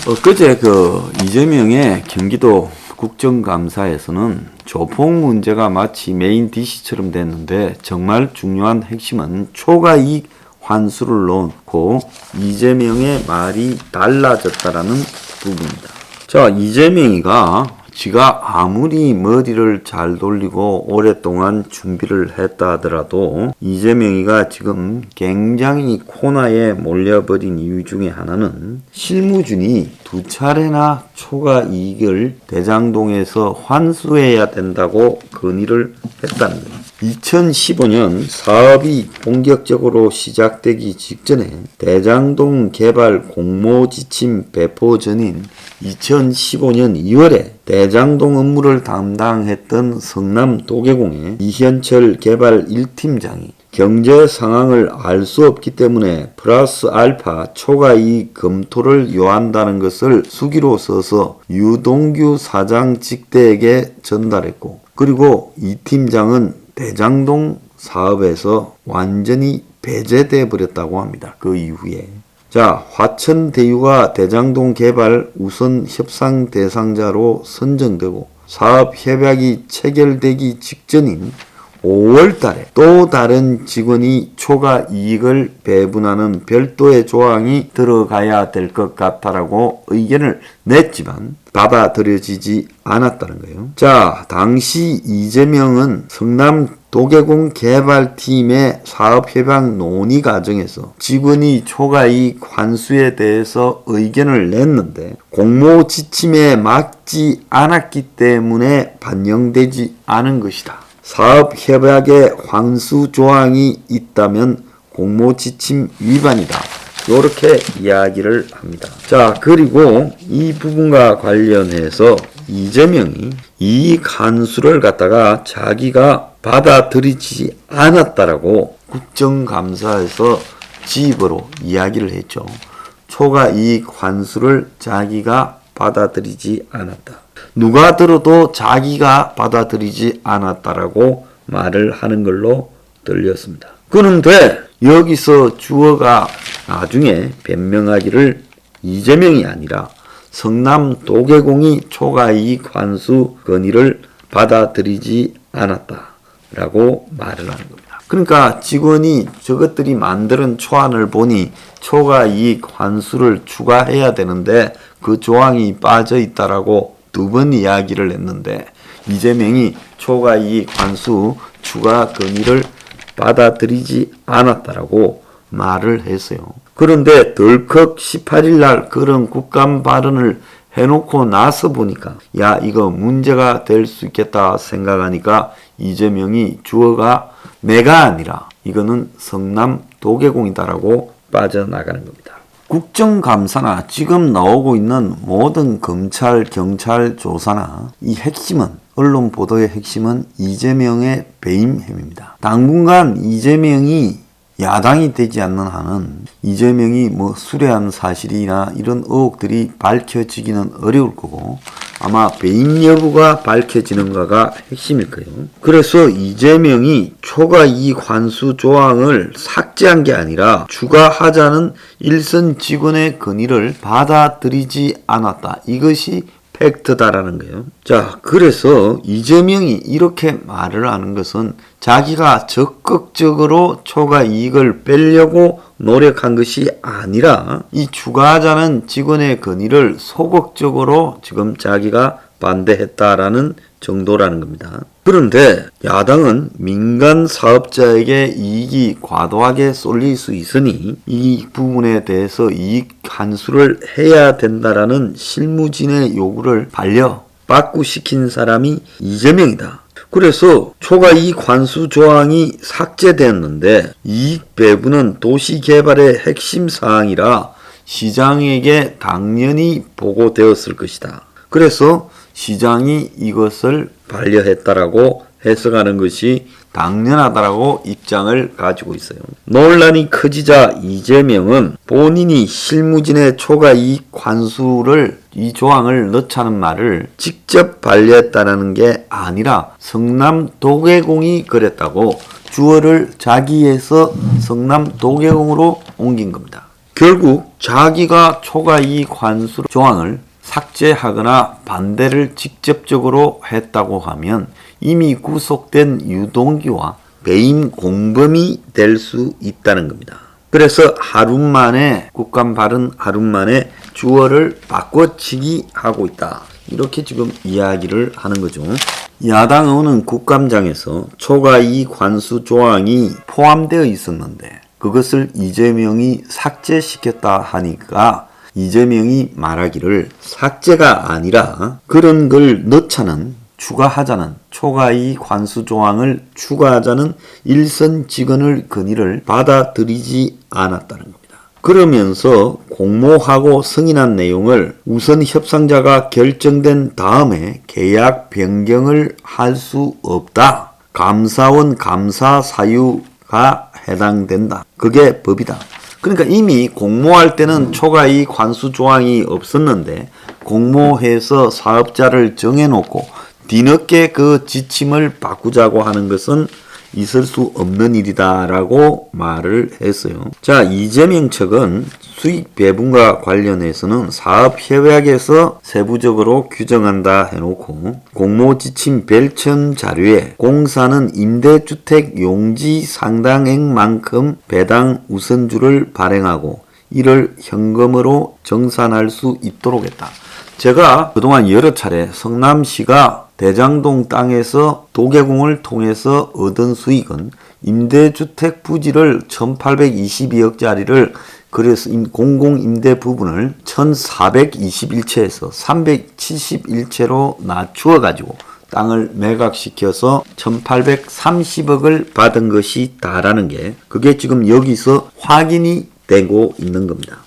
엊그제 이재명의 경기도 국정감사에서는 조폭 문제가 마치 메인 디시처럼 됐는데 정말 중요한 핵심은 초과이익 환수를 놓고 이재명의 말이 달라졌다라는 부분입니다. 자, 이재명이가 지가 아무리 머리를 잘 돌리고 오랫동안 준비를 했다 하더라도 이재명이가 지금 굉장히 코너에 몰려버린 이유 중에 하나는 실무진이 두 차례나 초과 이익을 대장동에서 환수해야 된다고 건의를 했다는 거예요. 2015년 사업이 본격적으로 시작되기 직전에 대장동 개발 공모지침 배포 전인 2015년 2월에 대장동 업무를 담당했던 성남 도계공의 이현철 개발 1팀장이 경제 상황을 알 수 없기 때문에 플러스 알파 초과이익 검토를 요한다는 것을 수기로 써서 유동규 사장 직대에게 전달했고, 그리고 이 팀장은 대장동 사업에서 완전히 배제돼 버렸다고 합니다. 그 이후에. 자, 화천대유가 대장동 개발 우선 협상 대상자로 선정되고 사업 협약이 체결되기 직전인 5월 달에 또 다른 직원이 초과 이익을 배분하는 별도의 조항이 들어가야 될 것 같다라고 의견을 냈지만 받아들여지지 않았다는 거예요. 자, 당시 이재명은 성남 도계공 개발팀의 사업협약 논의 과정에서 직원이 초과이익 환수에 대해서 의견을 냈는데 공모 지침에 맞지 않았기 때문에 반영되지 않은 것이다. 사업협약에 환수 조항이 있다면 공모지침 위반이다. 이렇게 이야기를 합니다. 자, 그리고 이 부분과 관련해서 이재명이 이 환수를 갖다가 자기가 받아들이지 않았다라고 국정감사에서 지입으로 이야기를 했죠. 초과이익 환수를 자기가 받아들이지 않았다. 누가 들어도 자기가 받아들이지 않았다라고 말을 하는 걸로 들렸습니다. 그런데 여기서 주어가 나중에 변명하기를 이재명이 아니라 성남 도계공이 초과이익 환수 건의를 받아들이지 않았다라고 말을 하는 겁니다. 그러니까 직원이 저것들이 만드는 초안을 보니 초과이익 환수를 추가해야 되는데 그 조항이 빠져 있다라고 두 번 이야기를 했는데 이재명이 초과이익 환수 추가 건의를 받아들이지 않았다라고 말을 했어요. 그런데 덜컥 18일 날 그런 국감 발언을 해놓고 나서 보니까 야, 이거 문제가 될 수 있겠다 생각하니까 이재명이 주어가 내가 아니라 이거는 성남 도계공이다라고 빠져나가는 겁니다. 국정감사나 지금 나오고 있는 모든 검찰, 경찰 조사나 이 핵심은, 언론 보도의 핵심은 이재명의 배임 혐의입니다. 당분간 이재명이 야당이 되지 않는 한은 이재명이 수뢰한 사실이나 이런 의혹들이 밝혀지기는 어려울 거고 아마 배임 여부가 밝혀지는가가 핵심일 거예요. 그래서 이재명이 초과이익 환수 조항을 삭제한 게 아니라 추가하자는 일선 직원의 건의를 받아들이지 않았다. 이것이 팩트다라는 거예요. 자, 그래서 이재명이 이렇게 말을 하는 것은 자기가 적극적으로 초과 이익을 빼려고 노력한 것이 아니라 이 추가하자는 직원의 건의를 소극적으로 지금 자기가 반대했다라는 정도라는 겁니다. 그런데 야당은 민간 사업자에게 이익이 과도하게 쏠릴 수 있으니 이 부분에 대해서 이익 환수를 해야 된다라는 실무진의 요구를 반려시킨 사람이 이재명이다. 그래서 초과이익 환수 조항이 삭제됐는데 이익 배분은 도시개발의 핵심 사항이라 시장에게 당연히 보고되었을 것이다. 그래서 시장이 이것을 반려했다라고 해석하는 것이 당연하다라고 입장을 가지고 있어요. 논란이 커지자 이재명은 본인이 실무진의 초과이익 환수를 이 조항을 넣자는 말을 직접 반려했다는 게 아니라 성남 도계공이 그랬다고 주어를 자기에서 성남 도계공으로 옮긴 겁니다. 결국 자기가 초과이익 환수 조항을 삭제하거나 반대를 직접적으로 했다고 하면 이미 구속된 유동규와 배임 공범이 될 수 있다는 겁니다. 그래서 하루 만에 국감 발언 하루 만에 주어를 바꿔치기 하고 있다. 이렇게 지금 이야기를 하는 거죠. 야당 의원은 국감장에서 초과이익 환수 조항이 포함되어 있었는데 그것을 이재명이 삭제시켰다 하니까 이재명이 말하기를 삭제가 아니라 그런 걸 넣자는 추가하자는 초과이익 환수 조항을 추가하자는 일선 직원의 건의를 받아들이지 않았다는 겁니다. 그러면서 공모하고 승인한 내용을 우선 협상자가 결정된 다음에 계약 변경을 할 수 없다. 감사원 감사 사유가 해당된다. 그게 법이다. 그러니까 이미 공모할 때는 초과이익 환수 조항이 없었는데 공모해서 사업자를 정해놓고 뒤늦게 그 지침을 바꾸자고 하는 것은 있을 수 없는 일이다라고 말을 했어요. 자, 이재명 측은 수익 배분과 관련해서는 사업협약에서 세부적으로 규정한다 해놓고 공모 지침 별첨 자료에 공사는 임대주택 용지 상당액만큼 배당 우선주를 발행하고 이를 현금으로 정산할 수 있도록 했다. 제가 그동안 여러 차례 성남시가 대장동 땅에서 도계공을 통해서 얻은 수익은 임대주택 부지를 1822억짜리를 그래서 공공임대 부분을 1421채에서 371채로 낮추어 가지고 땅을 매각시켜서 1830억을 받은 것이다라는 게 그게 지금 여기서 확인이 되고 있는 겁니다.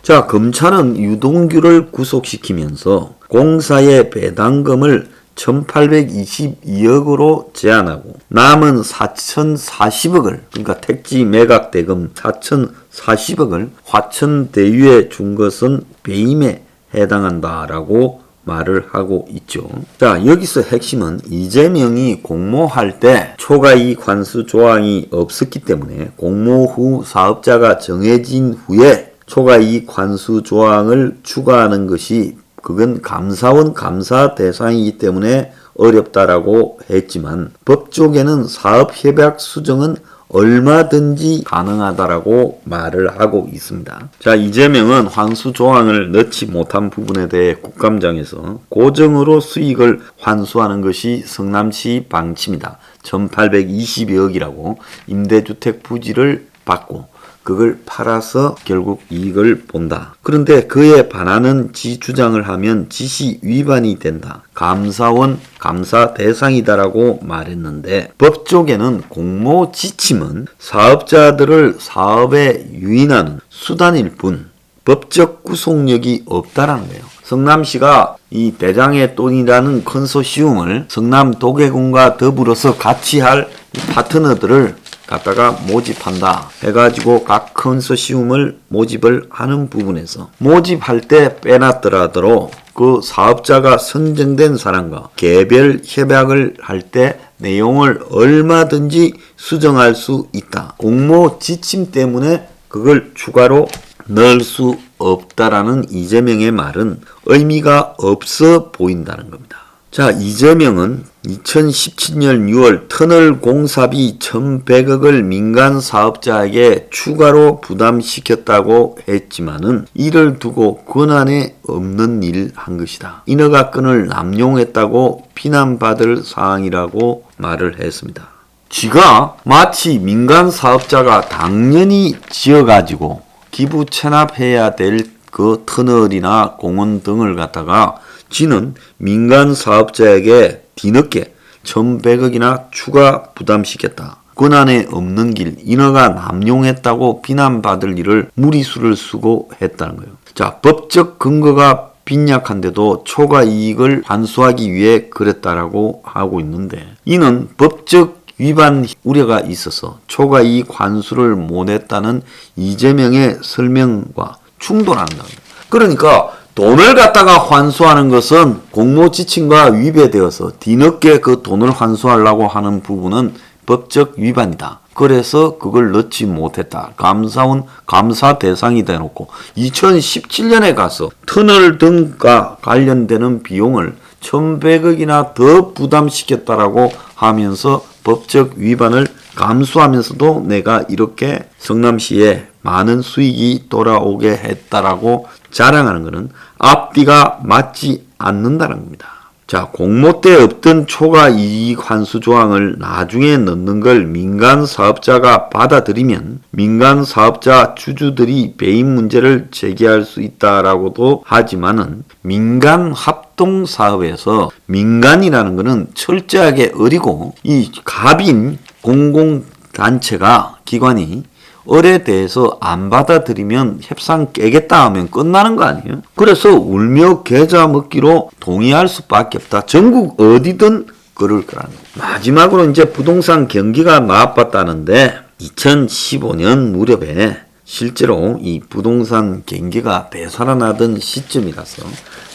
자, 검찰은 유동규를 구속시키면서 공사의 배당금을 1822억으로 제한하고 남은 4040억을 그러니까 택지 매각 대금 4040억을 화천대유에 준 것은 배임에 해당한다라고 말을 하고 있죠. 자, 여기서 핵심은 이재명이 공모할 때 초과이익 환수 조항이 없었기 때문에 공모 후 사업자가 정해진 후에 초과이익 환수 조항을 추가하는 것이 그건 감사원 감사 대상이기 때문에 어렵다라고 했지만 법조계는 사업협약 수정은 얼마든지 가능하다라고 말을 하고 있습니다. 자, 이재명은 환수 조항을 넣지 못한 부분에 대해 국감장에서 고정으로 수익을 환수하는 것이 성남시 방침이다. 1822억이라고 임대주택 부지를 받고 그걸 팔아서 결국 이익을 본다. 그런데 그에 반하는 지 주장을 하면 지시 위반이 된다. 감사원 감사 대상이다라고 말했는데 법조계는 공모 지침은 사업자들을 사업에 유인하는 수단일 뿐 법적 구속력이 없다라는 거예요. 성남시가 이 대장의 돈이라는 컨소시움을 성남 도계공과 더불어서 같이 할 파트너들을 갖다가 모집한다 해가지고 각 컨소시움을 모집을 하는 부분에서 모집할 때 빼놨더라도 그 사업자가 선정된 사람과 개별 협약을 할 때 내용을 얼마든지 수정할 수 있다. 공모 지침 때문에 그걸 추가로 넣을 수 없다라는 이재명의 말은 의미가 없어 보인다는 겁니다. 자, 이재명은 2017년 6월 터널 공사비 1,100억을 민간 사업자에게 추가로 부담시켰다고 했지만은 이를 두고 권한에 없는 일 한 것이다. 인허가권을 남용했다고 비난받을 사항이라고 말을 했습니다. 지가 마치 민간 사업자가 당연히 지어가지고 기부 체납해야 될 그 터널이나 공원 등을 갖다가 지는 민간 사업자에게 뒤늦게 1,100억이나 추가 부담시켰다. 권한에 없는 길, 인허가 남용했다고 비난받을 일을 무리수를 쓰고 했다는 거예요. 자, 법적 근거가 빈약한데도 초과 이익을 환수하기 위해 그랬다라고 하고 있는데 이는 법적 위반 우려가 있어서 초과 이익 환수를 못했다는 이재명의 설명과 충돌한다. 그러니까 돈을 갖다가 환수하는 것은 공모 지침과 위배되어서 뒤늦게 그 돈을 환수하려고 하는 부분은 법적 위반이다. 그래서 그걸 넣지 못했다. 감사원 감사 대상이 돼놓고 2017년에 가서 터널 등과 관련되는 비용을 1,100억이나 더 부담시켰다라고 하면서 법적 위반을 감수하면서도 내가 이렇게 성남시에 많은 수익이 돌아오게 했다라고 자랑하는 것은 앞뒤가 맞지 않는다는 겁니다. 자, 공모 때 없던 초과 이익 환수 조항을 나중에 넣는 걸 민간 사업자가 받아들이면 민간 사업자 주주들이 배임 문제를 제기할 수 있다라고도 하지만은 민간 합동 사업에서 민간이라는 것은 철저하게 어리고 이 갑인 공공단체가 기관이 을에 대해서 안 받아들이면 협상 깨겠다 하면 끝나는 거 아니에요? 그래서 울며 겨자 먹기로 동의할 수밖에 없다. 전국 어디든 그럴 거라는 거예요. 마지막으로 이제 부동산 경기가 나빠졌다는데 2015년 무렵에 실제로 이 부동산 경기가 되살아나던 시점이라서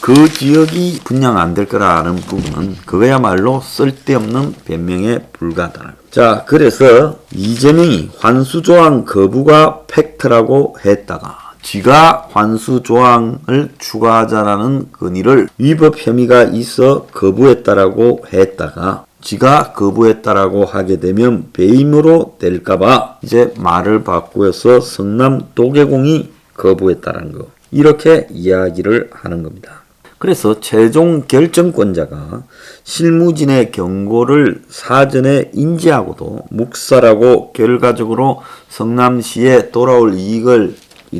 그 지역이 분양 안 될 거라는 부분은 그거야말로 쓸데없는 변명에 불과하다. 자, 그래서 이재명이 환수조항 거부가 팩트라고 했다가 지가 환수조항을 추가하자라는 건의를 위법 혐의가 있어 거부했다라고 했다가 지가 거부했다라고 하게 되면 배임으로 될까봐 이제 말을 바꾸어서 성남 도계공이 거부했다라는 거. 이렇게 이야기를 하는 겁니다. 그래서 최종 결정권자가 실무진의 경고를 사전에 인지하고도 묵살하고 결과적으로 성남시에 돌아올 이익을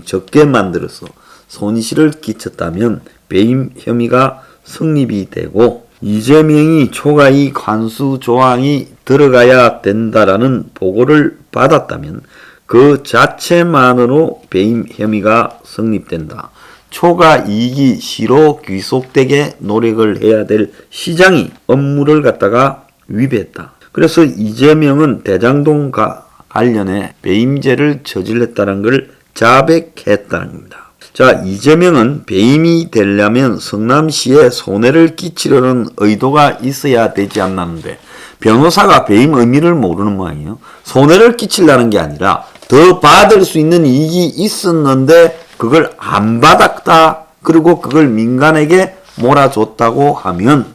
적게 만들어서 손실을 끼쳤다면 배임 혐의가 성립이 되고 이재명이 초과이익 환수 조항이 들어가야 된다라는 보고를 받았다면 그 자체만으로 배임 혐의가 성립된다. 초과이익이 시로 귀속되게 노력을 해야 될 시장이 업무를 갖다가 위배했다. 그래서 이재명은 대장동과 관련해 배임죄를 저질렀다는 걸 자백했다는 겁니다. 자, 이재명은 배임이 되려면 성남시에 손해를 끼치려는 의도가 있어야 되지 않나는데 변호사가 배임 의미를 모르는 모양이에요. 손해를 끼치려는 게 아니라 더 받을 수 있는 이익이 있었는데 그걸 안 받았다. 그리고 그걸 민간에게 몰아줬다고 하면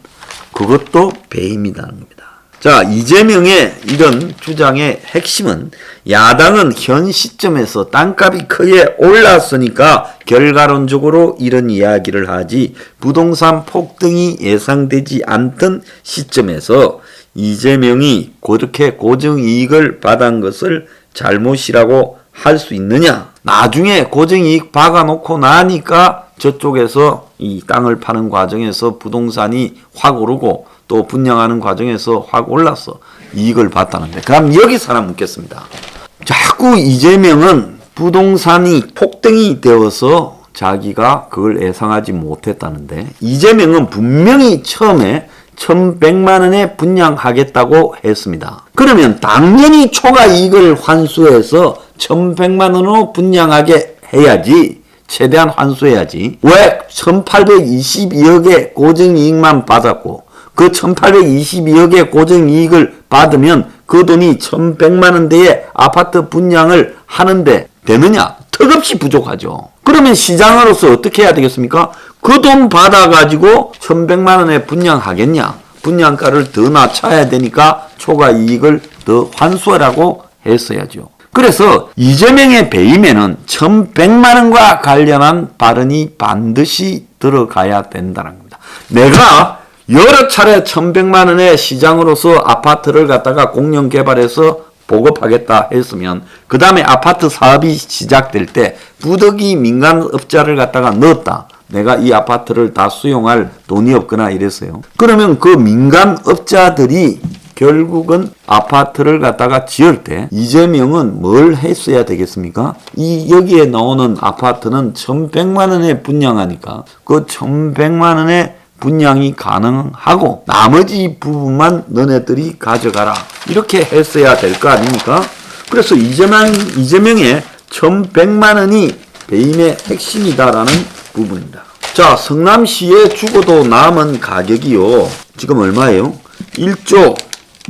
그것도 배임이라는 겁니다. 자, 이재명의 이런 주장의 핵심은 야당은 현 시점에서 땅값이 크게 올랐으니까 결과론적으로 이런 이야기를 하지 부동산 폭등이 예상되지 않던 시점에서 이재명이 그렇게 고정이익을 받은 것을 잘못이라고 할 수 있느냐? 나중에 고정이익 박아놓고 나니까 저쪽에서 이 땅을 파는 과정에서 부동산이 확 오르고 또 분양하는 과정에서 확 올랐어. 이익을 봤다는데. 그럼 여기서 하나 묻겠습니다. 자꾸 이재명은 부동산이 폭등이 되어서 자기가 그걸 예상하지 못했다는데 이재명은 분명히 처음에 1,100만 원에 분양하겠다고 했습니다. 그러면 당연히 초과 이익을 환수해서 1,100만 원으로 분양하게 해야지. 최대한 환수해야지. 왜 1,822억의 고정이익만 받았고 그 1,822억의 고정이익을 받으면 그 돈이 1,100만 원대의 아파트 분양을 하는데 되느냐? 턱없이 부족하죠. 그러면 시장으로서 어떻게 해야 되겠습니까? 그 돈 받아가지고 1,100만 원에 분양하겠냐? 분양가를 더 낮춰야 되니까 초과 이익을 더 환수하라고 했어야죠. 그래서 이재명의 배임에는 1,100만 원과 관련한 발언이 반드시 들어가야 된다는 겁니다. 내가 여러 차례 1,100만 원의 시장으로서 아파트를 갖다가 공영 개발해서 보급하겠다 했으면 그 다음에 아파트 사업이 시작될 때 부득이 민간업자를 갖다가 넣었다. 내가 이 아파트를 다 수용할 돈이 없거나 이랬어요. 그러면 그 민간업자들이 결국은 아파트를 갖다가 지을 때 이재명은 뭘 했어야 되겠습니까? 여기에 나오는 아파트는 1,100만 원에 분양하니까 그 1,100만 원에 분양이 가능하고 나머지 부분만 너네들이 가져가라. 이렇게 했어야 될 거 아닙니까? 그래서 이재명의 1,100만 원이 배임의 핵심이다라는 부분입니다. 자, 성남시에 주고도 남은 가격이요. 지금 얼마예요? 1조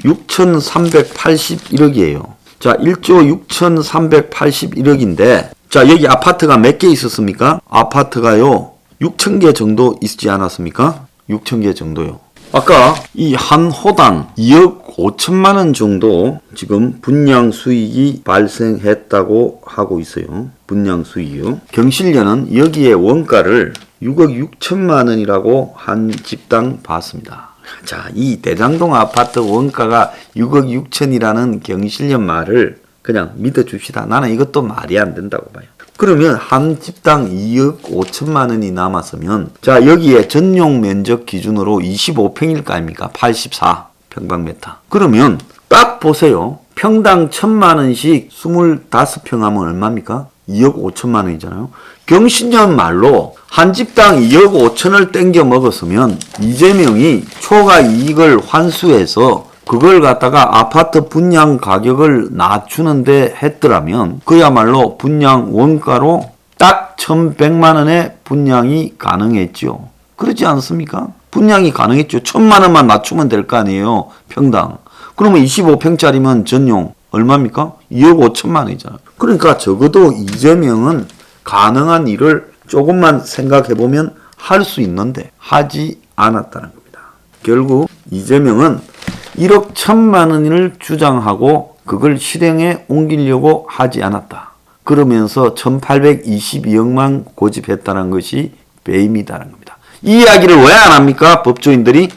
6,381억이에요. 자, 1조 6,381억인데, 자, 여기 아파트가 몇 개 있었습니까? 아파트가요, 6,000개 정도 있지 않았습니까? 6,000개 정도요. 아까 이 한 호당 2억 5천만 원 정도 지금 분양 수익이 발생했다고 하고 있어요. 분양 수익이요. 경실련은 여기에 원가를 6억 6천만 원이라고 한 집당 봤습니다. 자, 이 대장동 아파트 원가가 6억 6천이라는 경실련 말을 그냥 믿어줍시다. 나는 이것도 말이 안 된다고 봐요. 그러면 한 집당 2억 5천만 원이 남았으면, 자, 여기에 전용 면적 기준으로 25평일 거 아닙니까? 84평방미터. 그러면 딱 보세요. 평당 1,000만 원씩 25평 하면 얼마입니까? 2억 5천만 원이잖아요. 경신년 말로 한 집당 2억 5천을 땡겨 먹었으면 이재명이 초과 이익을 환수해서 그걸 갖다가 아파트 분양 가격을 낮추는데 했더라면 그야말로 분양 원가로 딱 1,100만 원의 분양이 가능했죠. 그렇지 않습니까? 분양이 가능했죠. 1,000만 원만 낮추면 될 거 아니에요. 평당. 그러면 25평짜리면 전용 얼마입니까? 2억 5천만 원이잖아요. 그러니까 적어도 이재명은 가능한 일을 조금만 생각해보면 할 수 있는데 하지 않았다는 겁니다. 결국 이재명은 1억 1,000만 원을 주장하고 그걸 실행에 옮기려고 하지 않았다. 그러면서 1,822억만 고집했다는 것이 배임이다는 겁니다. 이 이야기를 왜 안 합니까? 법조인들이?